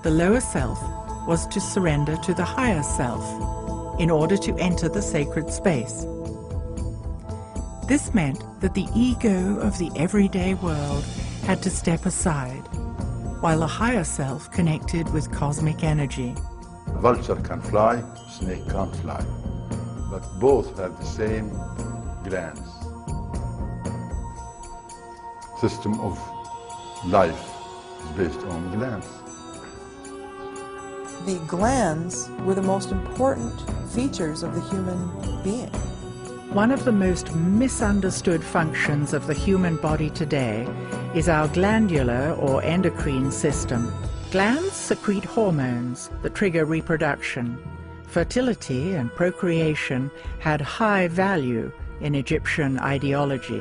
the lower self was to surrender to the higher self in order to enter the sacred space. This meant that the ego of the everyday world had to step aside, while the higher self connected with cosmic energy. A vulture can fly, snake can't fly, but both have the same glands. System of life is based on glands. The glands were the most important features of the human being. One of the most misunderstood functions of the human body today is our glandular or endocrine system. Glands secrete hormones that trigger reproduction. Fertility and procreation had high value in Egyptian ideology.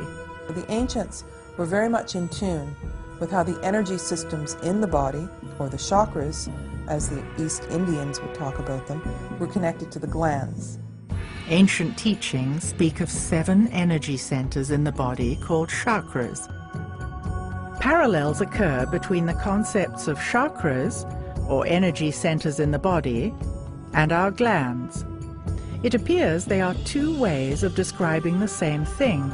The ancients were very much in tune with how the energy systems in the body, or the chakras, as the East Indians would talk about them, were connected to the glands. Ancient teachings speak of 7 energy centers in the body called chakras. Parallels occur between the concepts of chakras, or energy centers in the body, and our glands. It appears they are 2 ways of describing the same thing,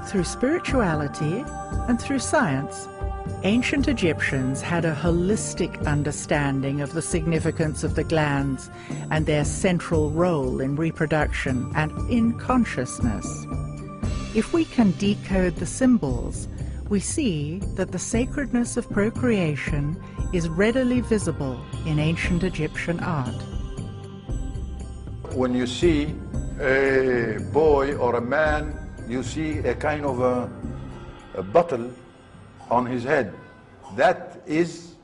through spirituality and through science. Ancient Egyptians had a holistic understanding of the significance of the glands and their central role in reproduction and in consciousness. If we can decode the symbols, we see that the sacredness of procreation is readily visible in ancient Egyptian art. When you see a boy or a man, you see a kind of a bottle on his head. That is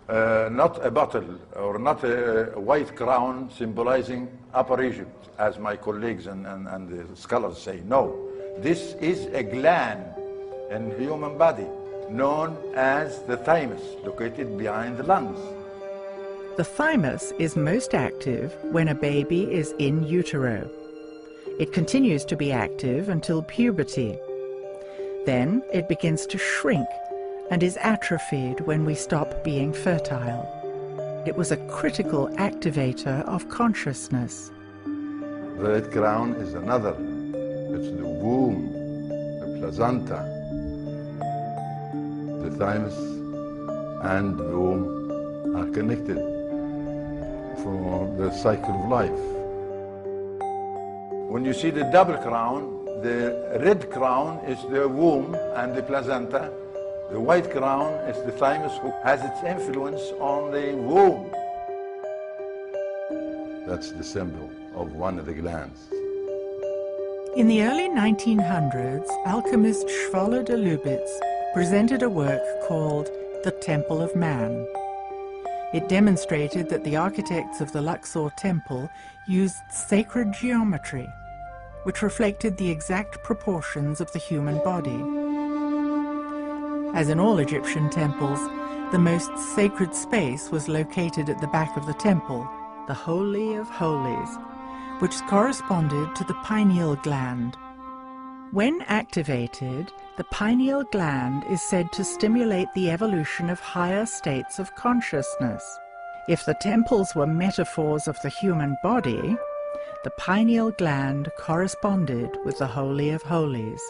not a bottle or not a white crown symbolizing Upper Egypt, as my colleagues and the scholars say. No, this is a gland in the human body known as the thymus, located behind the lungs. The thymus is most active when a baby is in utero. It continues to be active until puberty. Then it begins to shrink and is atrophied when we stop being fertile. It was a critical activator of consciousness. The red crown is another. It's the womb, the placenta. The thymus and the womb are connected for the cycle of life. When you see the double crown, the red crown is the womb and the placenta. The white crown is the thymus, who has its influence on the womb. That's the symbol of one of the glands. In the early 1900s, alchemist Schwaller de Lubitz presented a work called The Temple of Man. It demonstrated that the architects of the Luxor temple used sacred geometry, which reflected the exact proportions of the human body. As in all Egyptian temples, the most sacred space was located at the back of the temple, the Holy of Holies, which corresponded to the pineal gland. When activated, the pineal gland is said to stimulate the evolution of higher states of consciousness. If the temples were metaphors of the human body, the pineal gland corresponded with the Holy of Holies.